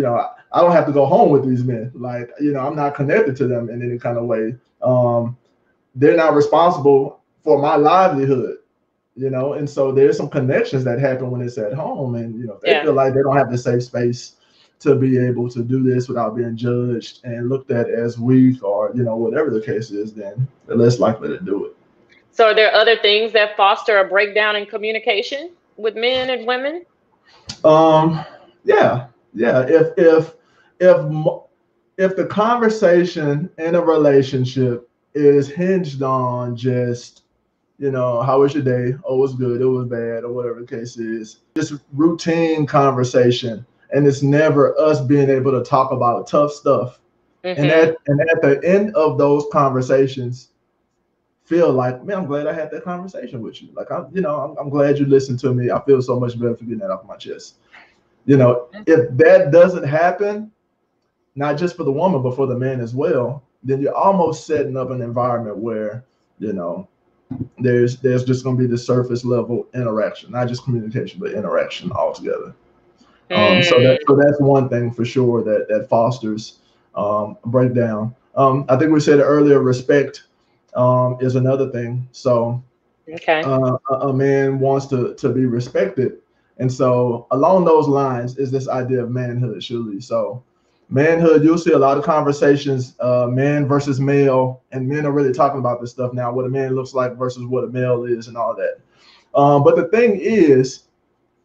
I don't have to go home with these men. Like, I'm not connected to them in any kind of way. They're not responsible for my livelihood, and so there's some connections that happen when it's at home, and they Yeah. feel like they don't have the safe space to be able to do this without being judged and looked at as weak, or whatever the case is, then they're less likely to do it. So are there other things that foster a breakdown in communication with men and women? um yeah, yeah, if if the conversation in a relationship is hinged on just, how was your day? Oh, it was good, it was bad, or whatever the case is. Just routine conversation, and it's never us being able to talk about tough stuff. And Hmm. at the end of those conversations, feel like, man, I'm glad I had that conversation with you. Like, I'm glad you listened to me. I feel so much better for getting that off my chest. If that doesn't happen, not just for the woman, but for the man as well, then you're almost setting up an environment where, you know, there's just going to be the surface level interaction, not just communication, but interaction altogether. So Mm. that's one thing for sure that fosters breakdown. I think we said earlier, respect is another thing. So Okay. A man wants to be respected. And so along those lines is this idea of manhood, surely. So manhood, you'll see a lot of conversations, man versus male, and men are really talking about this stuff now, what a man looks like versus what a male is and all that. But the thing is,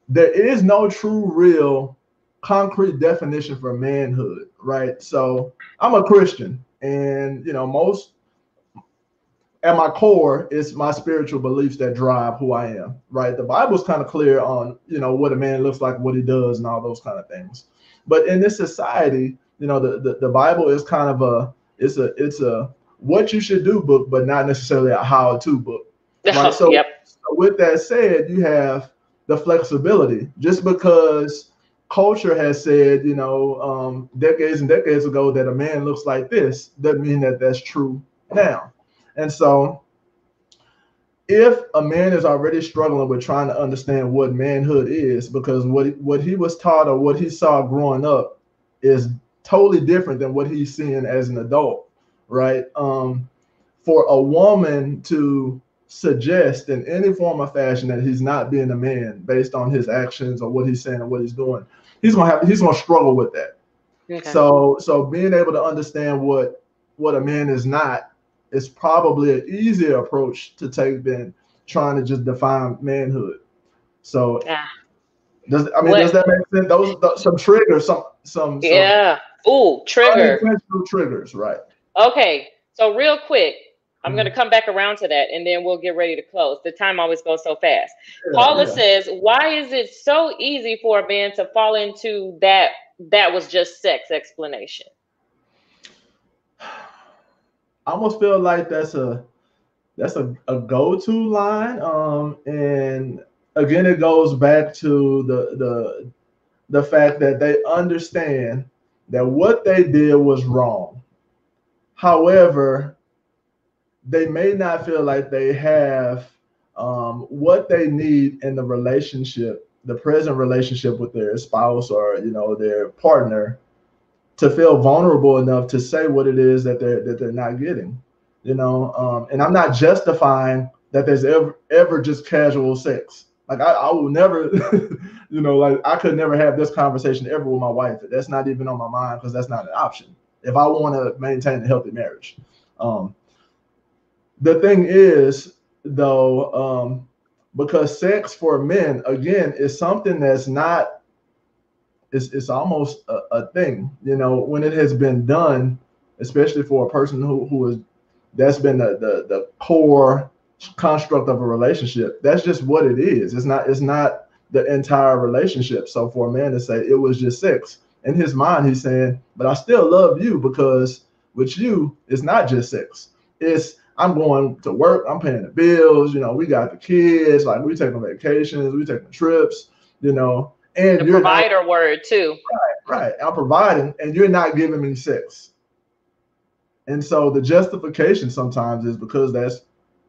there is no true, real, concrete definition for manhood, right? So I'm a Christian, and most at my core, it's my spiritual beliefs that drive who I am, right? The Bible's kind of clear on, what a man looks like, what he does, and all those kind of things. But in this society, the Bible is kind of it's a what you should do book, but not necessarily a how to book, right? Oh, So, yep. so with that said, you have the flexibility. Just because culture has said, decades and decades ago that a man looks like this, doesn't mean that that's true now. And so, if a man is already struggling with trying to understand what manhood is, because what he was taught or what he saw growing up is totally different than what he's seeing as an adult, right? For a woman to suggest in any form or fashion that he's not being a man based on his actions or what he's saying or what he's doing, he's gonna struggle with that. Okay. So being able to understand what a man is not is probably an easier approach to take than trying to just define manhood. So Ah, does what? that make sense? Those some triggers, some Yeah. Ooh, trigger. unintentional triggers, right? Okay. So real quick, I'm going to Mhm. come back around to that and then we'll get ready to close. The time always goes so fast. Yeah, Paula yeah. says, "Why is it so easy for a man to fall into that was just sex explanation?" I almost feel like that's a go-to line. And again, it goes back to the fact that they understand that what they did was wrong. However, they may not feel like they have what they need in the relationship, the present relationship with their spouse or their partner, to feel vulnerable enough to say what it is that they're not getting. And I'm not justifying that there's ever just casual sex. Like I will never, like I could never have this conversation ever with my wife. That's not even on my mind because that's not an option. If I want to maintain a healthy marriage, um, the thing is though, because sex for men again is something that's not, it's almost a thing, when it has been done, especially for a person who is, that's been the core construct of a relationship. That's just what it is. It's not the entire relationship. So for a man to say it was just sex, in his mind he's saying, but I still love you, because with you it's not just sex. It's, I'm going to work, I'm paying the bills, we got the kids, like we taking vacations, we taking trips, The and you're not. provider word too. Right, I'm providing and you're not giving me sex. And so the justification sometimes is because that's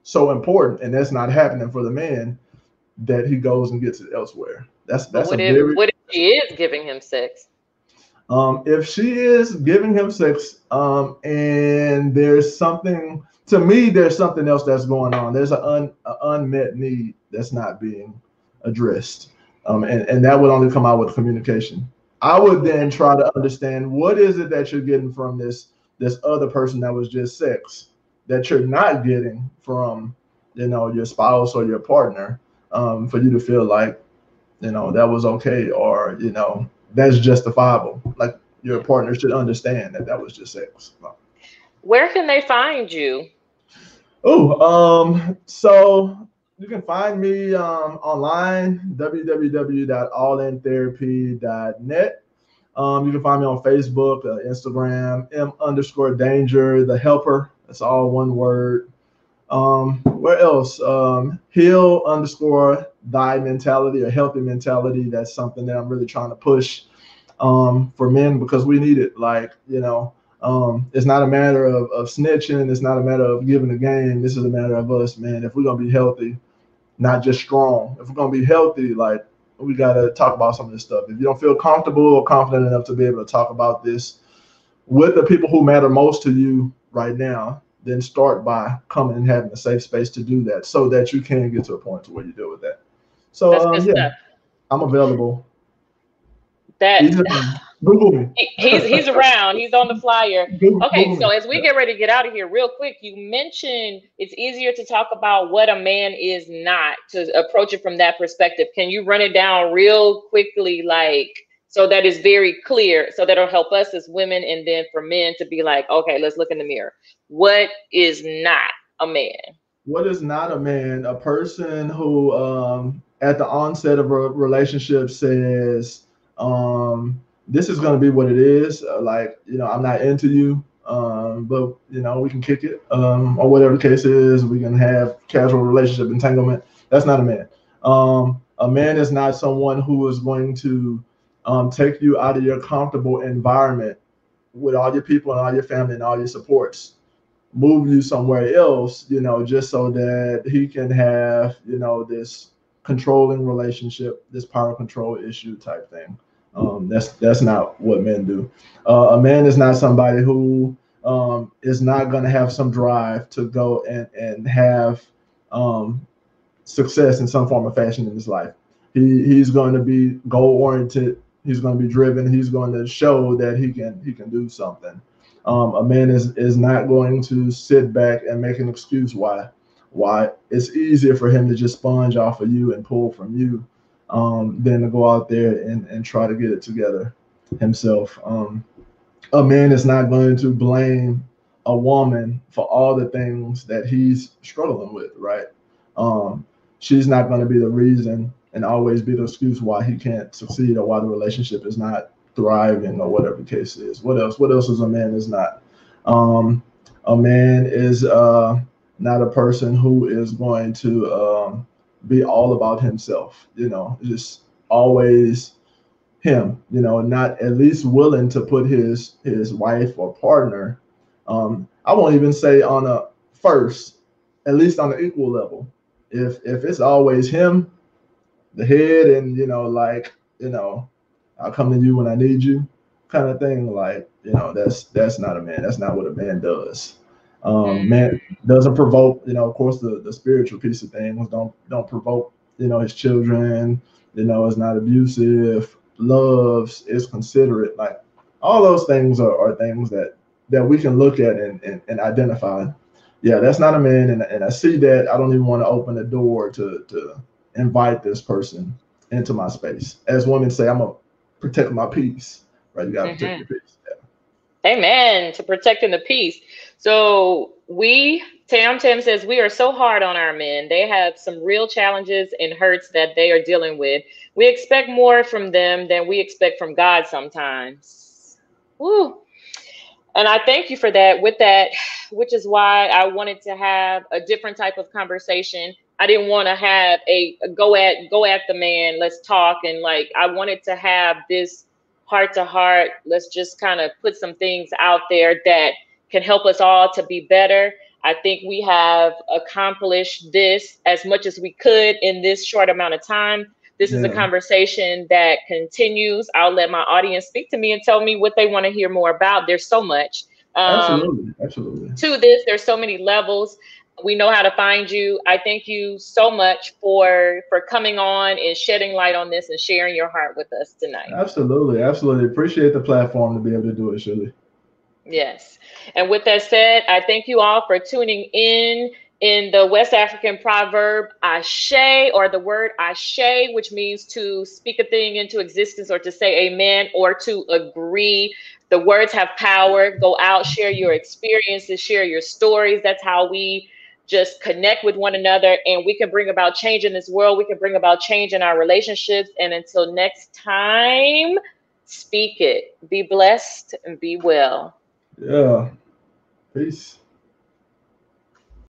so important and that's not happening for the man, that he goes and gets it elsewhere. That's But that's a very, what if she is giving him sex? if she is giving him sex, and there's something, to me there's something else that's going on. There's a unmet need that's not being addressed, and that would only come out with communication. I would then Okay. try to understand what is it that you're getting from this other person that was just sex, that you're not getting from your spouse or your partner, for you to feel like that was okay, or that's justifiable. Like your Yeah. partner should understand that that was just sex. Where can they find you? Oh, so you can find me online, www.allintherapy.net. You can find me on Facebook, Instagram, m_danger the helper. That's all one word. Where else? Heal underscore thy mentality, or healthy mentality. That's something that I'm really trying to push, for men, because we need it. Like, it's not a matter of snitching. It's not a matter of giving a game. This is a matter of us, man. If we're going to be healthy, not just strong, if we're going to be healthy, like, we got to talk about some of this stuff. If you don't feel comfortable or confident enough to be able to talk about this with the people who matter most to you right now, then start by coming and having a safe space to do that, so that you can get to a point to where you deal with that. So That's good yeah, stuff. I'm available. That Either Google me. he's around. He's on the flyer. Okay, Google so me. as we Yeah. get ready to get out of here, real quick, you mentioned it's easier to talk about what a man is not, to approach it from that perspective. Can you run it down real quickly, like, so that is very clear, so that'll help us as women, and then for men to be like, okay, let's look in the mirror. What is not a man? What is not a man? A person who, at the onset of a relationship, says, "This is going to be what it is." Like, I'm not into you, but we can kick it, or whatever the case is. We can have casual relationship entanglement. That's not a man. A man is not someone who is going to take you out of your comfortable environment with all your people and all your family and all your supports, move you somewhere else, just so that he can have, this controlling relationship, this power control issue type thing. That's not what men do. A man is not somebody who is not going to have some drive to go and have um, success in some form or fashion in his life. He's going to be goal oriented. He's going to be driven. He's going to show that he can do something. A man is not going to sit back and make an excuse why it's easier for him to just sponge off of you and pull from you, than to go out there and try to get it together himself. A man is not going to blame a woman for all the things that he's struggling with, right? Um, she's not going to be the reason and always be the excuse why he can't succeed or why the relationship is not thriving or whatever the case is. What else? What else is a man is not? Um, a man is not a person who is going to be all about himself, just always him, not at least willing to put his wife or partner. I won't even say on a first, at least on an equal level. If it's always him, the head, and like, I'll come to you when I need you, kind of thing. Like, that's not a man. That's not what a man does. Man doesn't provoke. Of course, the spiritual piece of things don't provoke. His children. Is not abusive. Loves, is considerate. Like, all those things are things that we can look at and identify. Yeah, that's not a man, and I see that. I don't even want to open the door to invite this person into my space. As women say, I'm gonna protect my peace. Right? You gotta protect Mm-hmm. your peace. Amen to protecting the peace. So Tam says we are so hard on our men. They have some real challenges and hurts that they are dealing with. We expect more from them than we expect from God sometimes. Woo. And I thank you for that. With that, which is why I wanted to have a different type of conversation. I didn't want to have a go at the man, let's talk, and like I wanted to have this heart to heart. Let's just kind of put some things out there that can help us all to be better. I think we have accomplished this as much as we could in this short amount of time. This is a Yeah, conversation that continues. I'll let my audience speak to me and tell me what they want to hear more about. There's so much absolutely, absolutely. to this. There's so many levels. We know how to find you. I thank you so much for coming on and shedding light on this and sharing your heart with us tonight. Absolutely, absolutely. Appreciate the platform to be able to do it, Shirley. Yes. And with that said, I thank you all for tuning in the West African proverb ashe, or the word ashe, which means to speak a thing into existence or to say amen or to agree. The words have power. Go out, share your experiences, share your stories. That's how we just connect with one another, and we can bring about change in this world. We can bring about change in our relationships. And until next time, speak it. Be blessed and be well. Yeah. Peace.